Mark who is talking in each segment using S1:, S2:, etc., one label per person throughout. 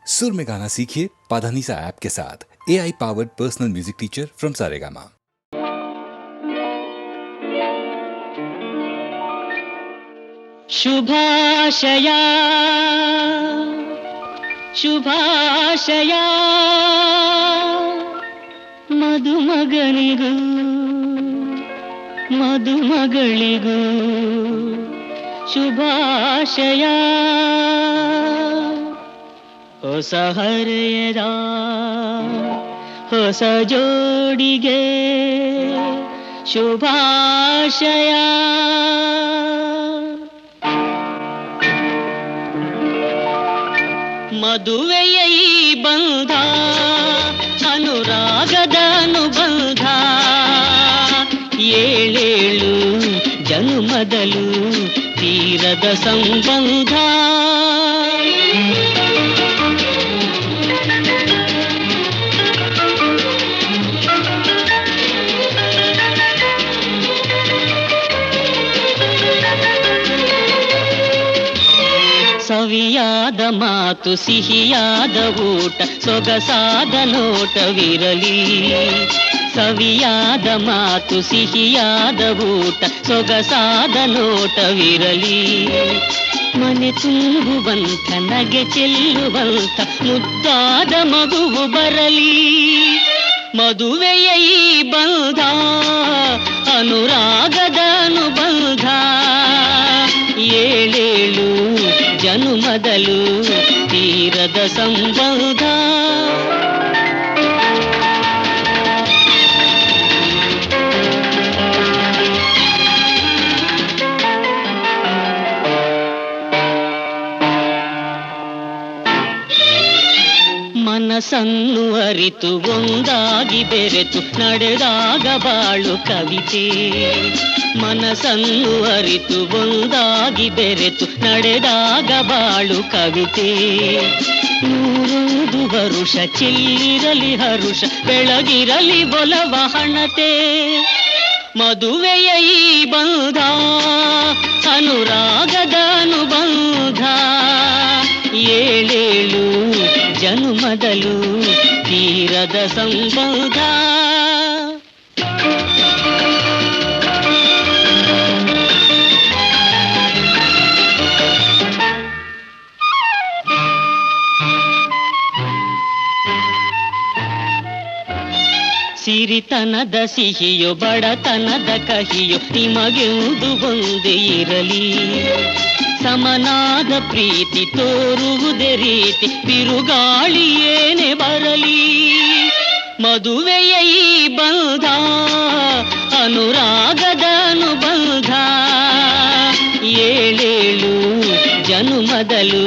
S1: सुर में गाना सीखिए पाधानीसा ऐप के साथ। AI powered personal music teacher from Saregama.
S2: ಶುಭಾಶಯ ಶುಭಾಶಯ ಮದುಮಗನಿಗೂ ಮದುಮಗಳಿಗೂ ಶುಭಾಶಯ. ಹೊಸ ಹರೆಯದ ಹೊಸ ಜೋಡಿಗೆ ಶುಭಾಶಯ. ಮದುವೆಯ ಈ ಬಂಧ ಅನುರಾಗದ ಅನುಬಂಧ, ಏಳೇಳು ಜನುಮದಲು ತೀರದ ಸಂಬಂಧ. ಸವಿಯಾದ ಮಾತು ಸಿಹಿಯಾದ ಊಟ ಸೊಗಸಾದ ನೋಟವಿರಲಿ. ಸವಿಯಾದ ಮಾತು ಸಿಹಿಯಾದ ಊಟ ಸೊಗಸಾದ ನೋಟವಿರಲಿ. ಮನೆ ತುಂಬುವಂಥ ನಗೆ ಚೆಲ್ಲುವಂಥ ಮುದ್ದಾದ ಮಗುವು ಬರಲಿ. ಮದುವೆಯ ಈ ಬಂಧ ಅನುರಾಗದ ಅನುಬಂಧ, ಏಳೇಳು ಜನುಮದಲು ತೀರದ ಸಂಬಂಧ. ಮನಸ್ಸನ್ನು ಅರಿತು ಒಂದಾಗಿ ಬೆರೆತು ನಡೆದಾಗ ಬಾಳು ಕವಿತೆ. ಮನಸ್ಸನ್ನು ಅರಿತು ಒಂದಾಗಿ ಬೆರೆತು ನಡೆದಾಗ ಬಾಳು ಕವಿತೆ. ನೂರೊಂದು ವರುಷ ಚೆಲ್ಲಿರಲಿ ಹರುಷ ಬೆಳಗಿರಲಿ ಒಲವ ಹಣತೆ. ಮದುವೆಯ ಈ ಬಂಧ ಅನುರಾಗದ ಅನುಬಂಧ, ಏಳೇಳು ಜನುಮದಲು ತೀರದ ಸಂಬಂಧ. ಸಿರಿತನದ ಸಿಹಿಯೋ ಬಡತನದ ಕಹಿಯೋ ನಿಮಗೆಂದು ಒಂದೇ ಇರಲಿ. ಸಮನಾದ ಪ್ರೀತಿ ತೋರುವುದೇ ರೀತಿ ಬಿರುಗಾಳಿ ಏನೇ ಬರಲಿ. ಮದುವೆಯ ಈ ಬಂಧ ಅನುರಾಗದ ಅನುಬಂಧ, ಏಳೇಳು ಜನುಮದಲು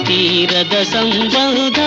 S2: ತೀರದ ಸಂಬಂಧ.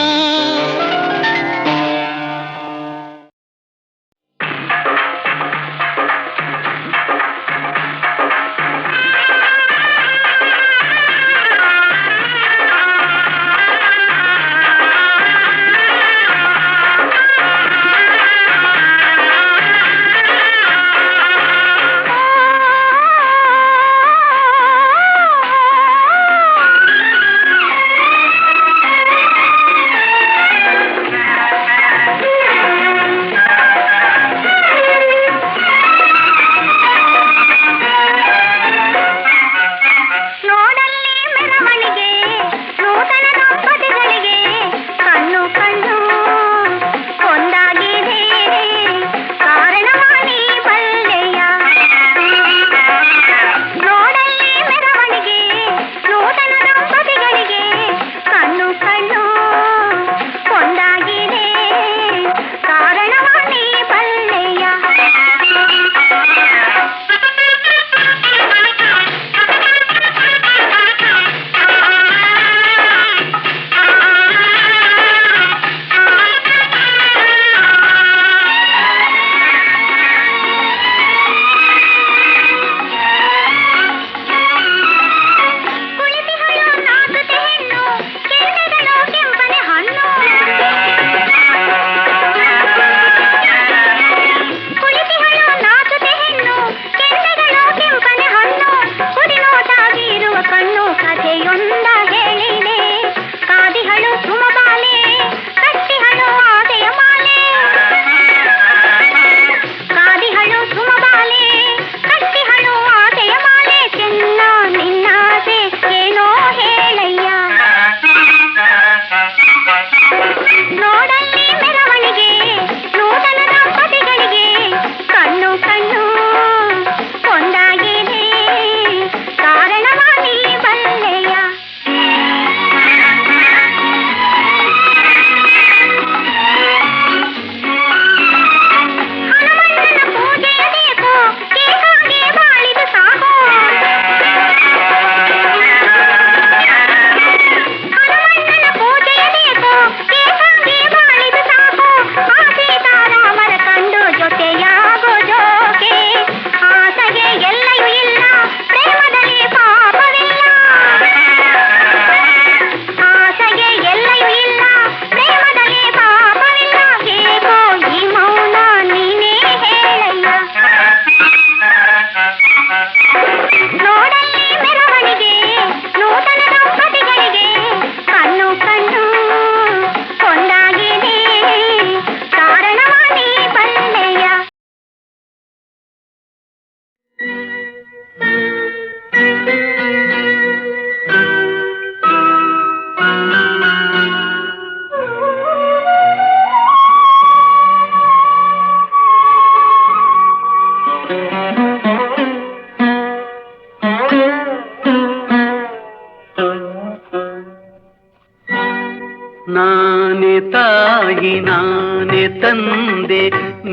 S3: ನಾನೇ ತಾಯಿ ನಾನೇ ತಂದೆ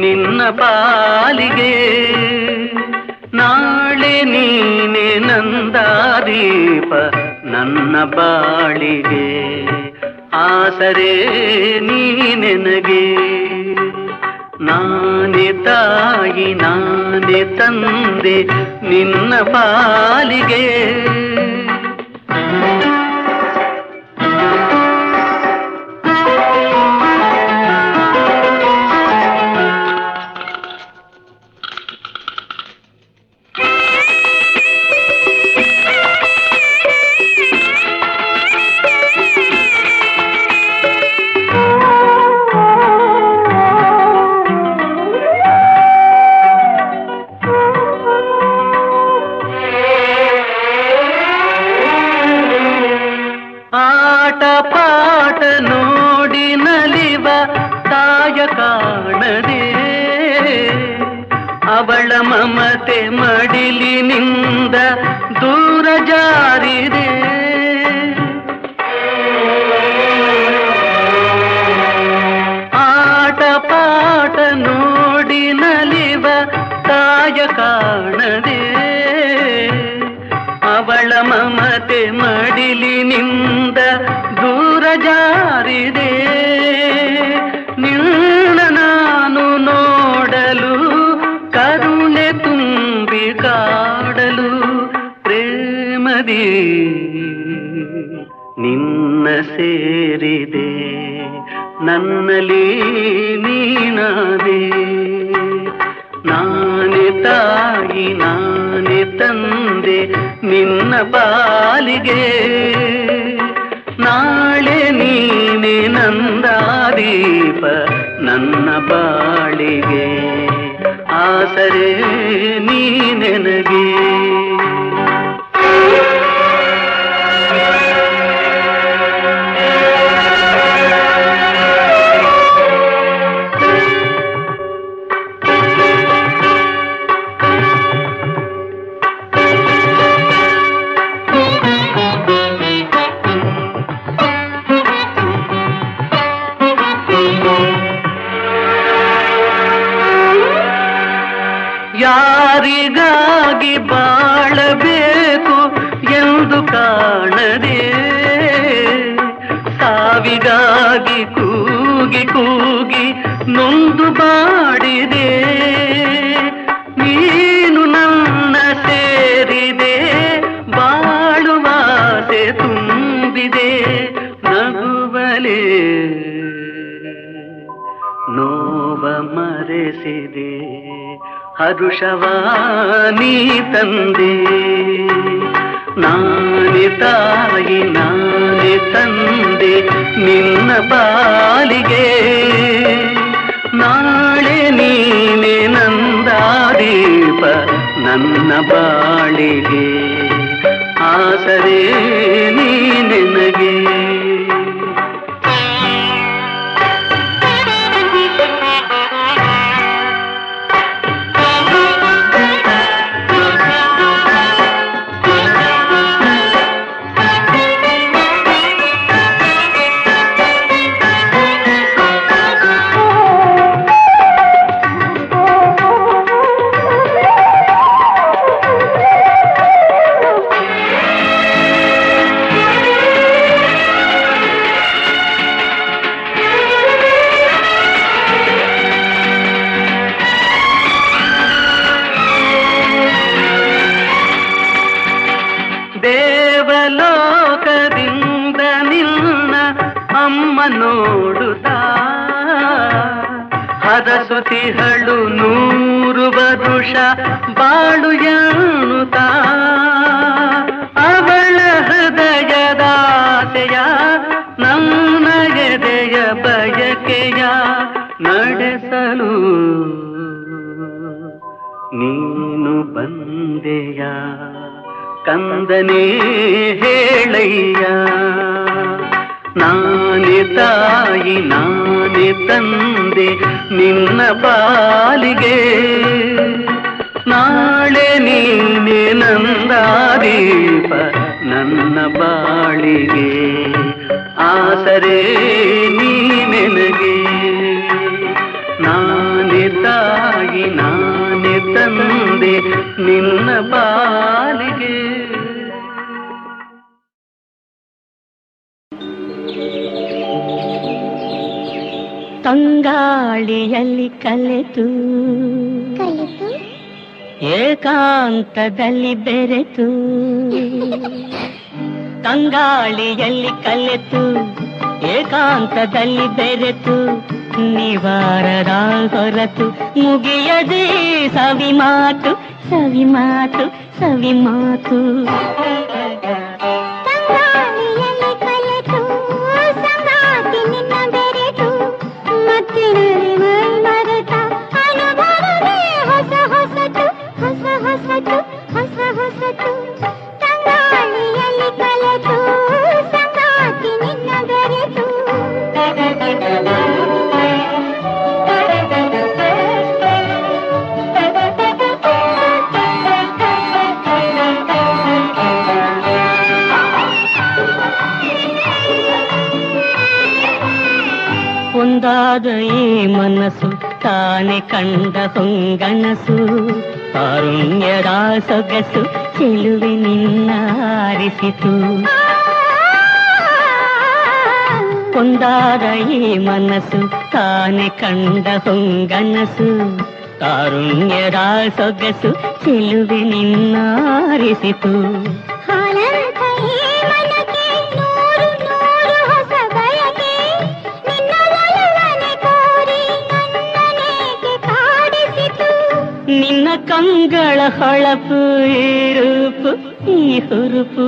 S3: ನಿನ್ನ ಪಾಲಿಗೆ, ನಾಳೆ ನೀನೆ ನಂದಾದೀಪ ನನ್ನ ಬಾಳಿಗೆ, ಆಸರೆ ನೀನೆನಗೆ. ನಾನೇ ತಾಯಿ ನಾನೇ ತಂದೆ ನಿನ್ನ ಪಾಲಿಗೆ. ಆಟ ಪಾಠ ನೋಡಿ ನಲಿವ ತಾಯ ಕಾಣದೆ, ಅವಳ ಮಮತೆ ಮಡಿಲಿನಿಂದ ದೂರ ಜಾರಿದೆ. ಆಟ ಪಾಠ ನೋಡಿ ನಲಿವ ತಾಯ ಕಾಣದೆ, ಅವಳ ಮಮತೆ ಮಡಿಲಿನಿಂದ ದೂರ ಜಾರಿದೆ. ನಿನ್ನ ನಾನು ನೋಡಲು ಕರುಣೆ ತುಂಬಿ ಕಾಡಲು, ಪ್ರೇಮದಿ ನಿನ್ನ ಸೇರಿದೆ ನನ್ನಲ್ಲಿ ನೀನಾದೆ. ನಾನೇ ತಾಯಿ ನಾನೇ ತಂದೆ ನಿನ್ನ ಪಾಲಿಗೆ, ನಾಳೆ ನೀನೆ ನಂದಾದೀಪ ನನ್ನ ಬಾಳಿಗೆ, ಆಸರೆ ನೀನೆನಗೆ. ಯಾರಿಗಾಗಿ ಬಾಳಬೇಕು ಎಂದು ಕಾಣದೆ, ಸಾವಿಗಾಗಿ ಕೂಗಿ ಕೂಗಿ ನೊಂದು ಬಾಡಿದೆ. ನೀನು ನನ್ನ ಸೇರಿದೆ ಬಾಳುವಾಸೆ ತುಂಬಿದೆ, ನಗುವಲೇ ನೋವ ಮರೆಸಿದೆ, ಹರುಷವಾನಿ ತಂದೆ. ನಾನೇ ತಾಯಿ ನಾನೇ ತಂದೆ ನಿನ್ನ ಪಾಲಿಗೆ, ನಾಳೆ ನೀನೆ ನಂದಾದೀಪ ನನ್ನ ಬಾಳಿಗೆ, ಆಸರೆ ನೀನೆನಗೆ. ದೇವಲೋಕದಿಂದ ನಿನ್ನ ಅಮ್ಮ ನೋಡುತ್ತಾ, ಹರಸುತಿಹಳು 100 ವರುಷ ಬಾಳು ಎನ್ನುತ್ತಾ, ಅವಳ ಹೃದಯದಾಸೆಯ ನನ್ನ ಎದೆಯ ಬಯಕೆಯ ನಡೆಸಲು ನೀನು ಬಂದೆಯ ಕಂದನೇ ಹೇಳಯ್ಯ. ನಾನೇ ತಾಯಿ ನಾನೇ ತಂದೆ ನಿನ್ನ ಪಾಲಿಗೆ, ನಾಳೆ ನೀನೆ ನಂದಾದೀಪ ನನ್ನ ಬಾಳಿಗೆ, ಆಸರೆ ಬಾಲಿಗೆ.
S2: ತಂಗಾಳಿಯಲ್ಲಿ ಕಲೆತು ಏಕಾಂತದಲ್ಲಿ ಬೆರೆತು, ತಂಗಾಳಿಯಲ್ಲಿ ಕಲೆತು ಏಕಾಂತದಲ್ಲಿ ಬೆರೆತು, ನಿವಾರದ ಹೊರತು ಮುಗಿಯದೆ ಸವಿ ಮಾತು ಸವಿ ಮಾತು ಸವಿ ಮಾತು. ಒಂದಾದ ಈ ಮನಸ್ಸು ತಾನೆ ಕಂಡ ಹೊಂಗನಸು, ತಾರುಣ್ಯದ ಸೊಗಸು ಚೆಲುವೆ ನಿನ್ನ ಆರಿಸಿತು. ಒಂದಾದ ಈ ಮನಸ್ಸು ತಾನೆ ಕಂಡ ಹೊಂಗನಸು, ತಾರುಣ್ಯದ ಸೊಗಸು ಚೆಲುವೆ ನಿನ್ನ ಆರಿಸಿತು. ನಿನ್ನ ಕಂಗಳ ಹೊಳಪು ಈ ರೂಪು ಈ ಹುರುಪು,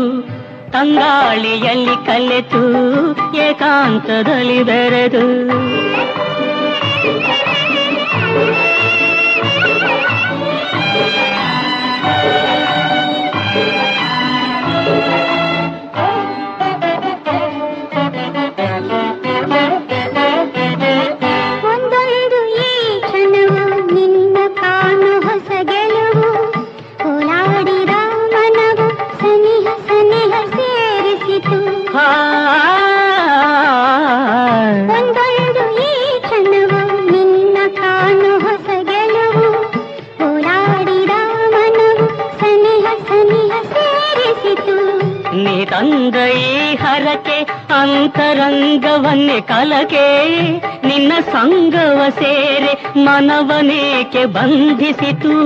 S2: ತಂಗಾಳಿಯಲ್ಲಿ ಕಲೆತು ಏಕಾಂತದಲ್ಲಿ ಬೆರೆದು. ನೀ ತಂದ ಈ ಹರಕೆ ಅಂತರಂಗವನ್ನೇ ಕಲಕೆ, ನಿನ್ನ ಸಂಗವ ಸೇರೆ ಮನವನೇಕೆ ಬಂಧಿಸಿತು.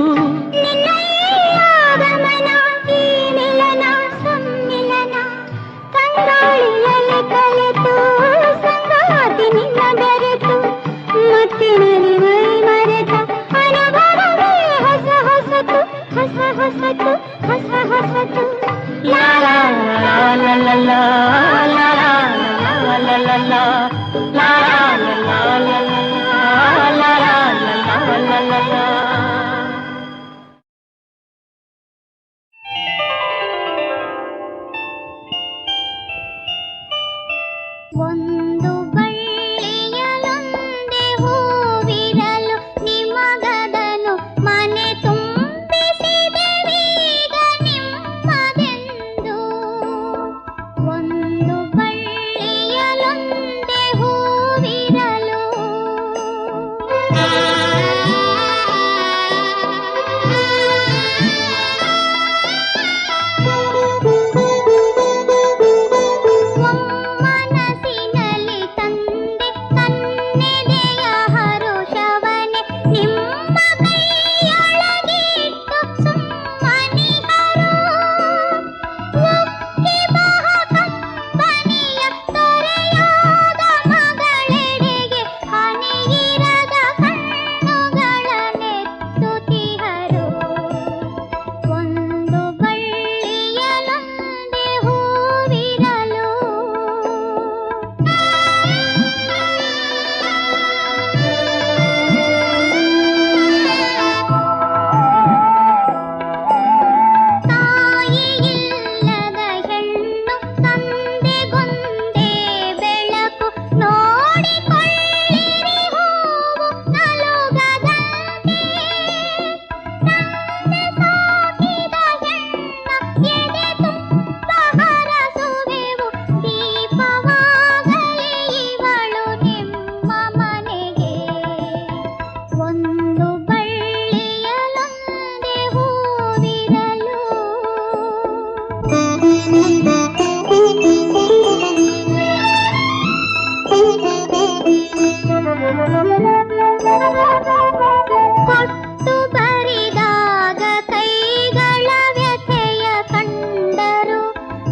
S4: ಕೊಟ್ಟು ಬರಿದಾಗ ಕೈಗಳ ವ್ಯಥೆಯ ಕಂಡರು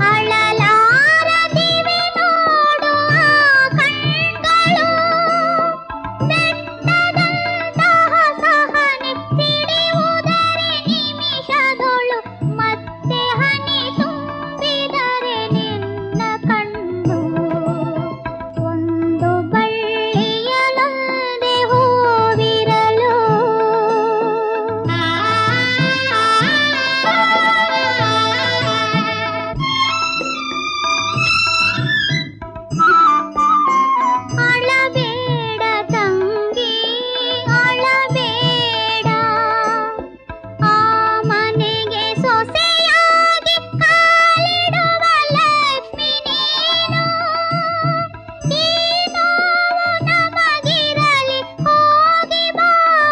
S4: ಅಳಲಾರದಿವೆ ನೋಡು ಆ ಕಣ್ಗಳು. ಬೆಟ್ಟದಂತಹ ಸಹನೆ ಸಿಡಿಯುವುದರೆ ನಿಮಿಷದೊಳು ಮತ್ತೆ ಹನಿ ತುಂಬಿದರೆ ನಿನ್ನ ಕಣ್ಣು. ಒಂದು ಬಳ್ಳಿಯಲೊಂದೆ ಹೂವಿರಲು ಅಳಬೇಡ ತಂಗಿ ಅಳಬೇಡ, ಆ ಮನೆಗೆ ಸೊಸೆಯಾಗಿ ಕಾಲಿಡುವ ಲಕ್ಷ್ಮಿ ನೀನು. ಈ ನೋವು ನಮಗಿರಲಿ ಹೋಗಿ ಬಾ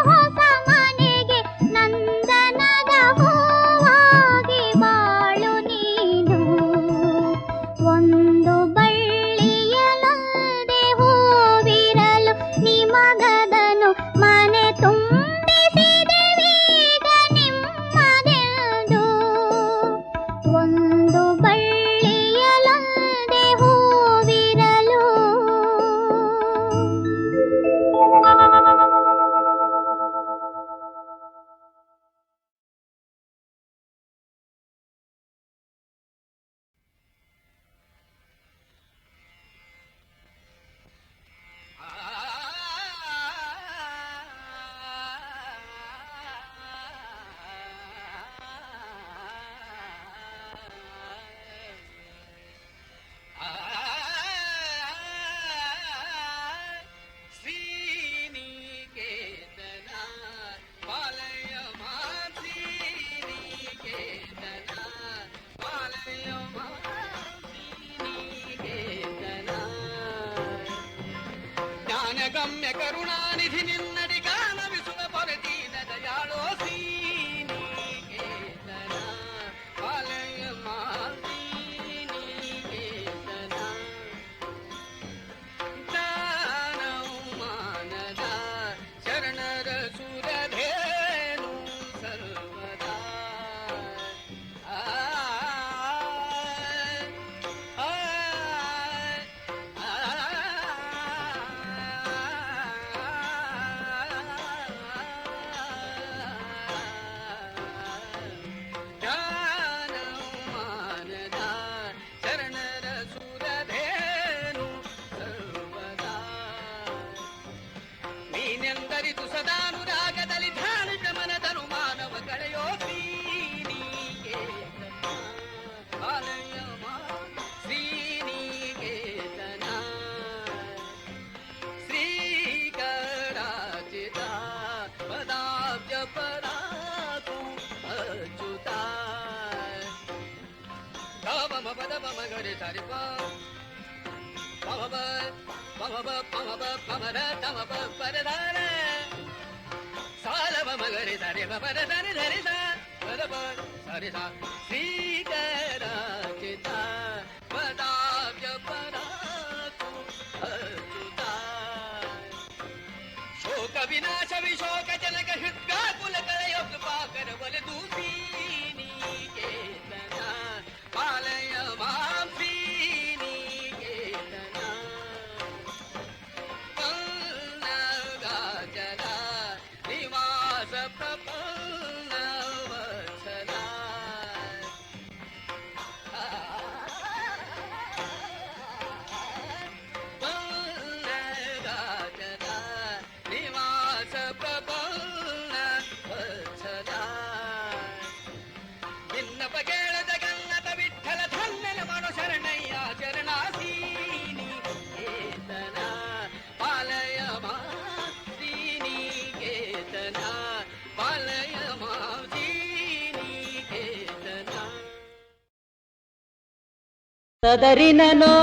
S4: ಹೊಸ ಮನೆಗೆ, ನಂದನದ ಹೂವಾಗಿ ಬಾಳು ನೀನು. ಒಂದು ಬಳ್ಳಿಯಲೊಂದೆ ಹೂವಿರಲು ನಿಮಗದನು ಮನೆ ತುಂಬಿಸಿದೆವೀಗ ನಿಮ್ಮದೆಂದು. ಒಂದು ಬಳ್ಳಿಯಲೊಂದೆ ಹೂವಿರಲು
S3: ಜ್ಞಾನಗಮ್ಯ ಕರುಣಾನಿಧಿ ನಿನ್ನಡಿ ಗಾನವಿಸುವ ಪರದೀನ ದಯಾಳೋ ಶ್ರೀನಿಕೇತನ ಪಾಲಯ ಶ್ರೀನಿಕೇತನ. ದಾನವು ಮಾನದ ಶರಣರ ಸುರಧೇನು ಸರ್ವದಾ. ನೀನೆಂದರಿತು ಸದಾನುರಾಗದಲ್ಲಿ ಧ್ಯಾನಿತ ಮನದನು ಮಾನವ ಕಳೆಯೋ ಶ್ರೀನಿಕೇತನ ಪಾಲಯ ಶ್ರೀನಿಕೇತನ. ಶ್ರೀಕರಾಚಿತ ಪದಾಬ್ಜ ಪರಾಕು ಅಚ್ಯುತ. ಗಮ ಪದ ಪಮ ಗರಿ ಸರಿ ಪಮ ಪಮ ಪಮ ಪಮರ ತಮ ಪರದಾರ ಸಾಲವ ಮಗರಿ ಸರಿ ಪರ ಸರಿ ಸರಿ ಸರಿ ಶ್ರೀಕರಾಚಿತ ಪದಾಬ್ಜ ಪರಾಕು ಅಚ್ಯುತ. ಶೋಕ ವಿನಾಶ ವಿಶೋಕ ಜನಕ ಹೃದ್ವ್ಯಾಕುಲ ಕಳೆಯೋ ಕೃಪಾಕರ ಬಲದು ಶ್ರೀನಿಕೇತನ ಪಾಲಯ ಮಾಂ ಶ್ರೀನಿಕೇತನ. ಪನ್ನಗಾಚಲ ನಿವಾಸ ಪ್ರಪನ್ನ ವತ್ಸಲ. ಪನ್ನಗಾಚಲ ನಿವಾಸ ಪ್ರಪನ್ನ ವತ್ಸಲ. ಭಿನ್ನಪ ಕೇಳದ ಗನ್ನತ ವಿಠಲ ಧನ್ಯನ ಮನು ಶರಣಯ್ಯ ಶರಣಾಸೀನಿಕೇತನ ಪಾಲಯ ಮಾ ಶ್ರೀನಿಕೇತನ ಪಾಲಯ ಮಾ ಶ್ರೀನಿಕೇತನ.
S2: ಸದರಿನೋ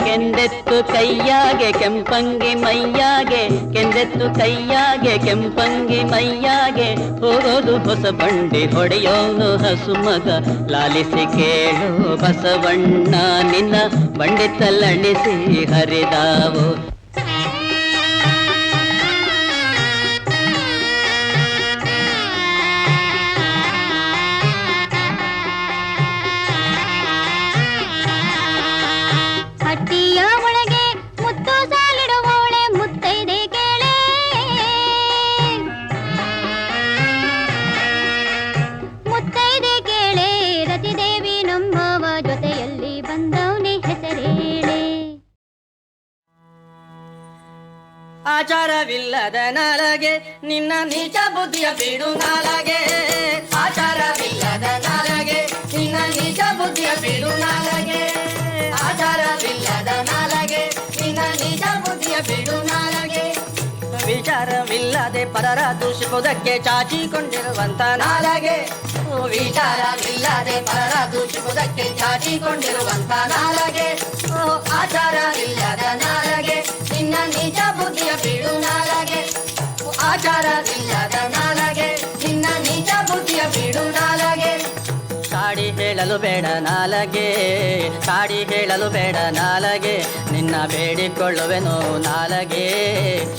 S2: ಕೆಂದೆತ್ತು ಕೈ ಕೈಯಾಗೆ ಕೆಂಪಂಗಿ ಮೈಯಾಗೆ ಕೆಂದೆತ್ತು ಕೈಯಾಗೆ ಕೆಂಪಂಗಿ ಮೈಯಾಗೆ ಹೋಗೋದು ಹೊಸ ಬಂಡಿ ಹೊಡೆಯೋನು ಹಸು ಮಗ ಲಾಲಿಸಿ ಕೇಳು ಬಸವಣ್ಣ ನಿನ್ನ ಬಂಡಿ ತಲ್ಲಣಿಸಿ ಹರಿದಾವು
S4: ಹಟ್ಟಿಯ ಒಳಗೆ ಮುತ್ತು ಸಾಲಿಡುವವಳೆ ಮುತ್ತೈದೆ ಕೇಳೆ ಮುತ್ತೈದೆ ಕೇಳೆ ರತಿದೇವಿ ನಮ್ಮವ ಜೊತೆಯಲ್ಲಿ ಬಂದವನೇ ಹೆಸರೇಳೆ
S3: ಆಚಾರವಿಲ್ಲದ ನಾಲಗೆ ನಿನ್ನ ನೀಚ ಬುದ್ಧಿಯ ಬಿಡು ನಾಲಗೆ ಆಚಾರವಿಲ್ಲದ ನಾಲಗೆ ನಿನ್ನ ನೀಚ ಬುದ್ಧಿಯ ಬಿಡು ನಾಲಗೆ ಆಚಾರವಿಲ್ಲದ ನಾಲಗೆ ನಿನ್ನ ನೀಚ ಬುದ್ಧಿಯ ಬಿಡು ನಾಲಗೆ ವಿಚಾರವಿಲ್ಲದೆ ಪರರ ದೂಷಿಸುವುದಕ್ಕೆ ಚಾಚಿಕೊಂಡಿರುವಂತ ನಾಲಗೆ ವಿಚಾರವಿಲ್ಲದೆ ಪರರ ದೂಷಿಸುವುದಕ್ಕೆ ಚಾಚಿಕೊಂಡಿರುವಂತ ನಾಲಗೆ ಆಚಾರವಿಲ್ಲದ ನಾಲಗೆ ನಿನ್ನ ನಿಜ ಬುದ್ಧಿಯ ಬಿಡು ನಾಲಗೆ ಆಚಾರವಿಲ್ಲದ ನಾಲಗೆ ನಿನ್ನ ನಿಜ ಬುದ್ಧಿಯ ಬಿಡು ನಾಲಗೆ ಸಾಡಿ ಹೇಳಲು ಬೇಡ ನಾಲಗೆ ಸಾಡಿ ಹೇಳಲು ಬೇಡ ನಾಲಗೆ ನಿನ್ನ ಬೇಡಿಕೊಳ್ಳುವೆನು ನಾಲಗೆ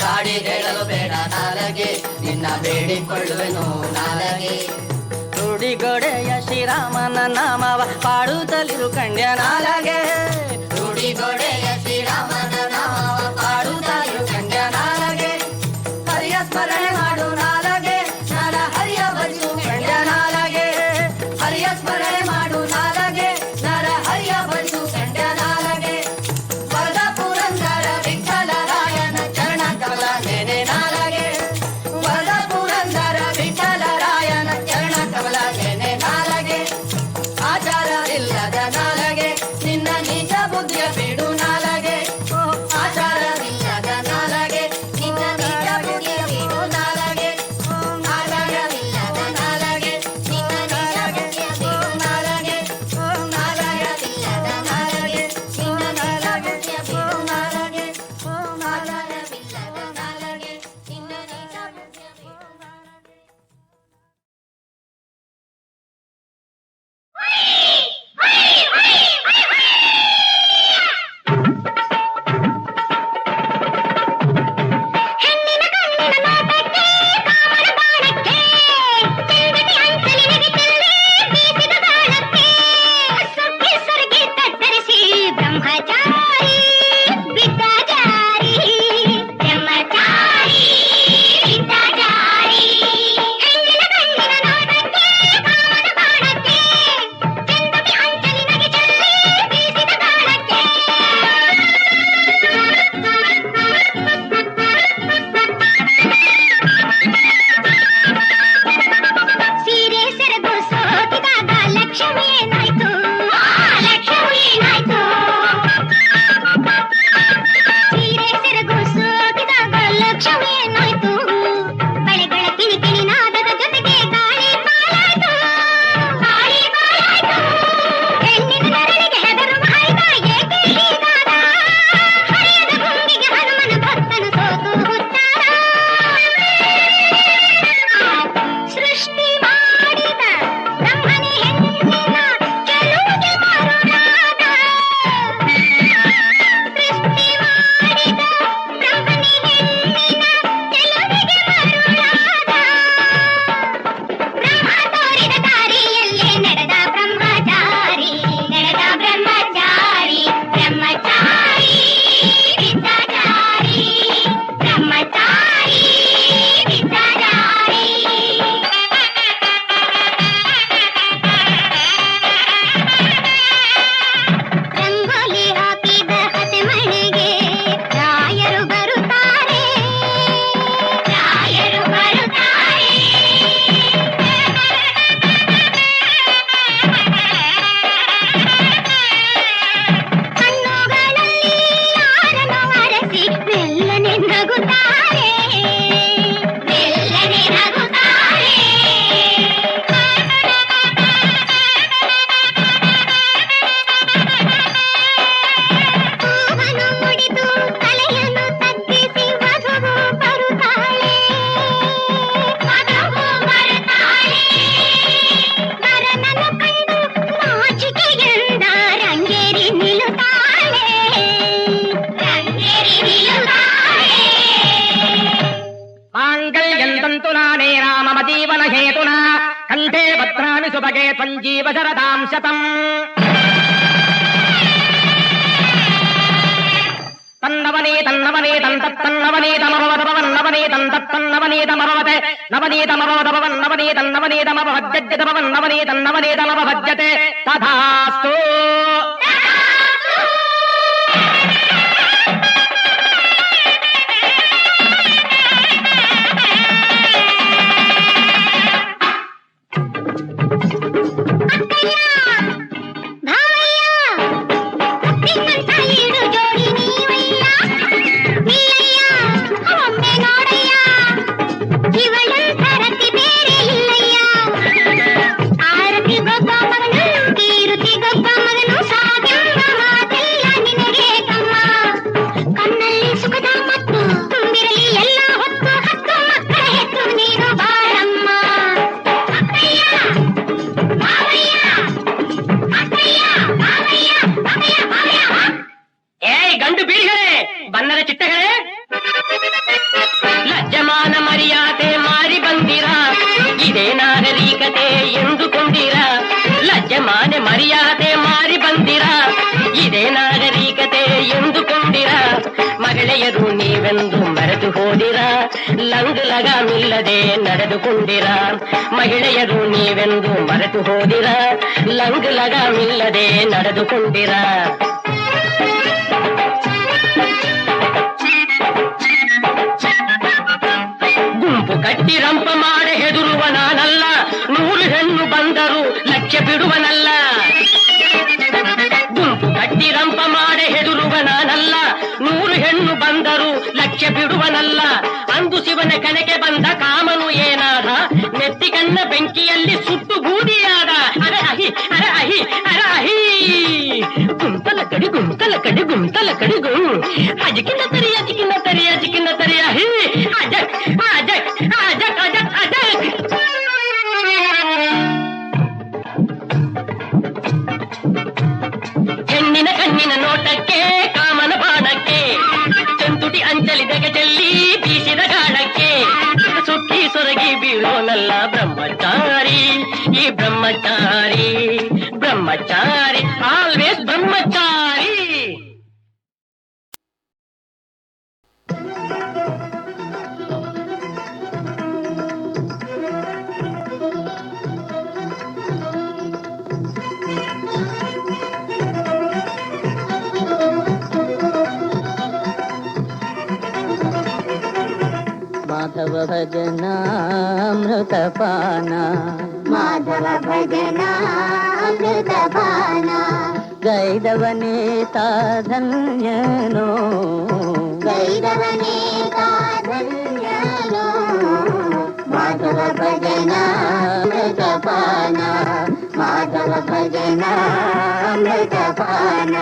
S3: ಸಾಡಿ ಹೇಳಲು ಬೇಡ ನಾಲಗೆ ನಿನ್ನ ಬೇಡಿಕೊಳ್ಳುವೆನು ನಾಲಗೆ ರೂಢಿಗೊಡೆಯ ಶ್ರೀರಾಮನ ನಾಮವ ಪಾಡುತ್ತಲಿರು ಕಂಡ್ಯ ನಾಲಗೆ ರೂಢಿಗೊಡೆಯ ಶ್ರೀರಾಮನ ನಾಮವ ಪಾಡುತ್ತಲಿರು ಕಂಡ್ಯ ನಾಲಗೆ ಹರಿಯ ಸ್ಮರಣೆ ಮಾಡು ನಾಲಗೆ ನರ ಹರಿಯ ಭಜು ಕಂಡ್ಯ ನಾಲಗೆ ಹರಿಯ ಸ್ಮರಣೆ ಮಾಡು ನಾಲಗೆ ನರ ಹರಿಯ ಭಜು ಕಂಡ್ಯ ನಾಲಗೆ ವರದ ಪುರಂದರ ವಿಠಲ ರಾಯನ ಚರಣ ಕಮಲ ನೆನೆ ನಾಲಗೆ ವರದ ಪುರಂದರ ವಿಠಲ ರಾಯನ ಚರಣ ಕಮಲ ನೆನೆ ನಾಲಗೆ ಆಚಾರವಿಲ್ಲದ ನಾಲಗೆ ನಿನ್ನ ನಿಜ
S5: ಕಂಠೇ ಭದ್ರಾಣಿ ಸುಭಗೆ ತ್ವಂಜೀವ ಶರದಾಂ ಶತಂ. ತಥಾಸ್ತು. ಬನ್ನದ ಚಿಟ್ಟಗಳೇ, ಲಜ್ಜಮಾನ ಮರ್ಯಾದೆ ಮಾರಿ ಬಂದಿರ, ಇದೇ ನಾಗರಿಕತೆ ಎಂದುಕೊಂಡಿರ. ಲಜ್ಜಮಾನ ಮರ್ಯಾದೆ ಮಾರಿ ಬಂದಿರ, ಇದೇ ನಾಗರಿಕತೆ ಎಂದುಕೊಂಡಿರ. ಮಗಳೆಯರು ನೀವೆಂದು ಮರೆತು ಹೋದಿರ, ಲಂಗು ಲಗಾಮಿಲ್ಲದೆ ನಡೆದುಕೊಂಡಿರ. ಮಹಿಳೆಯರು ನೀವೆಂದು ಮರೆತು ಹೋದಿರ, ಲಂಗು ಲಗಾಮಿಲ್ಲದೆ ನಡೆದುಕೊಂಡಿರ. ಗುಂಪು ಕಟ್ಟಿ ರಂಪ ಮಾಡ ಹೆದುರುವ ನಾನಲ್ಲ, 100 ಹೆಣ್ಣು ಬಂದರು ಲಕ್ಷ್ಯ ಬಿಡುವನಲ್ಲ. ಗುಂಪು ಕಟ್ಟಿ ರಂಪ ಮಾಡ ಹೆದುರುವ ನಾನಲ್ಲ, 100 ಹೆಣ್ಣು ಬಂದರು ಲಕ್ಷ್ಯ ಬಿಡುವನಲ್ಲ. ಅಂದು ಶಿವನ ಕಣಕ್ಕೆ ಬಂದ ಕಾಮನು ಏನಾದ, ನೆತ್ತಿ ಕಣ್ಣ ಬೆಂಕಿಯಲ್ಲಿ ಸುಟ್ಟು ಬೂದಿಯಾದ. ಅರೆ ಅಹಿ ಅರೆ ಅಹಿ ಅರೆ ಅಹಿ, ಗುಂತಲ ಕಡಿ ಗುಂತಲ ಕಡಿ ಗುಂತಲ ಕಡಿ ಗುಂ, ಅಜಕಿನ ತರಿ ಅಜಕಿನ ತರಿ ಅಜಕಿನ ತರಿ ಅಹಿ, ಅಜಕ್ ಅಜಕ್ ಅಜಕ್ ಅಜಕ್ ಅಜಕ್. ಹೆಣ್ಣಿನ ಕಣ್ಣಿನ ನೋಟಕ್ಕೆ, ಕಾಮನ ಬಾಣಕ್ಕೆ, ಚಂದುಟಿ ಅಂಚಲಿ ದಗಜಲ್ಲಿ ಬೀಸಿದ ಗಾಳಕ್ಕೆ, ಸುಕ್ಕಿ ಸೊರಗಿ ಬೀಳೋನಲ್ಲ ಬ್ರಹ್ಮಚಾರಿ. ಈ ಬ್ರಹ್ಮಚಾರಿ ಬ್ರಹ್ಮಚಾರಿ ಆಲ್ವೇಸ್ ಬ್ರಹ್ಮಚಾರಿ.
S2: ಮಾಧವ ಭಜನ ಅಮೃತಪಾನ,
S4: ಮಾಧವ ಭಜನ ಅಮೃತಪಾನ,
S2: ಗೈದವನೇ ಧನ್ಯನೋ,
S4: ಗೈದವನೇ ಧನ್ಯನೋ. ಮಾಧವ ಭಜನ ಅಮೃತಪಾನ, ಮಾಧವ ಭಜನ ಅಮೃತಪಾನ.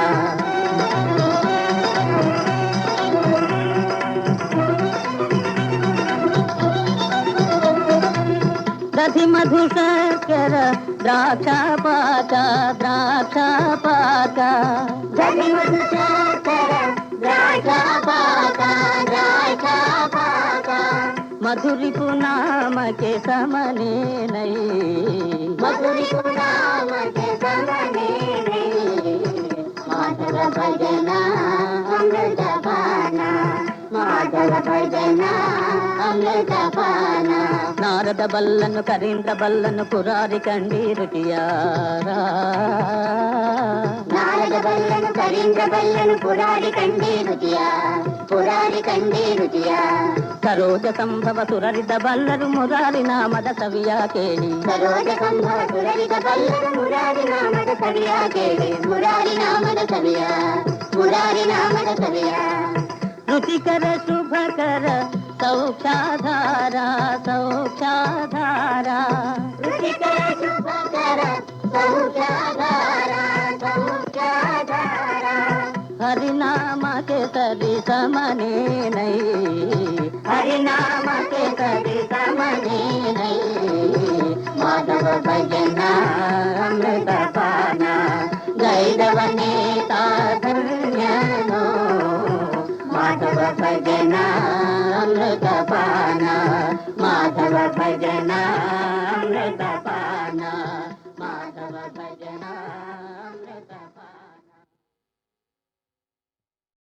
S2: ದಧಿ ಮಧು ಶರ್ಕರ ದ್ರಾಕ್ಷಾಪಾಕ, ದ್ರಾಕ್ಷಾಪಾಕ,
S4: ದಧಿ ಮಧು ಶರ್ಕರ ದ್ರಾಕ್ಷಾಪಾಕ, ದ್ರಾಕ್ಷಾಪಾಕ.
S2: ಮಧುರಿಪು ನಾಮಕ್ಕೆ ಸಮನೇ ನೈ,
S4: ಮಧುರಿಪು ನಾಮಕ್ಕೆ ಸಮನೇ ನೈ. ಮಾಧವ ಭಜನ ಅಮೃತಪಾನ, ಮಾಧವ ಭಜನ ಅಮೃತಪಾನ.
S2: ನಾರದ ಬಲ್ಲನು ಕರೀಂದ್ರ ಬಲ್ಲನು ಪುರಾರಿ ಕಂಡಿ ರುಚಿಯಾರ,
S4: ನಾರದ ಬಲ್ಲನು ಕರೀಂದ್ರ ಬಲ್ಲನು ಪುರಾರಿ ಕಂಡಿ ರುಚಿಯ, ಪುರಾರಿ ಕಂಡಿ ರುಚಿಯ.
S2: ಸರೋಜ ಸಂಭವ ಸುರರಿದ ಬಲ್ಲರು ಮುರಾರಿ ನಾಮದ ಸವಿಯ ಕೇಳಿ,
S4: ಸರೋಜ ಸಂಭವ ಸುರರಿದ ಬಲ್ಲರು ಮುರಾರಿ ನಾಮದ ಸವಿಯ ಕೇಳಿ. ಮುರಾರಿ ನಾಮದ ಸವಿಯ, ಮುರಾರಿ ನಾಮದ ಸವಿಯ.
S2: ರುಚಿಕರ ಶುಭಕರ ಸೌಖ್ಯಾಧಾರ, ಸೌಖ್ಯಾಧಾರ,
S4: ರುಚಿಕರ ಶುಭಕರ ಸೌಖ್ಯಾಧಾರ, ಸೌಖ್ಯಾಧಾರ.
S2: ಹರಿನಾಮಕ್ಕೆ ಸರಿ ಸಮನೇ ನೈ,
S4: ಹರಿನಾಮಕ್ಕೆ ಸರಿ ಸಮನೇ ನೈ. ಮಾಧವ ಭಜನ ಅಮೃತಪಾನ, ಗೈದವನೇ ಧನ್ಯನೋ. ಮಾಧವ ಭಜನ ಅಮೃತಪಾನ, ಮಾಧವ ಭಜನ ಅಮೃತಪಾನ. ಜಾಣ ಮಾಧವ ಭಜ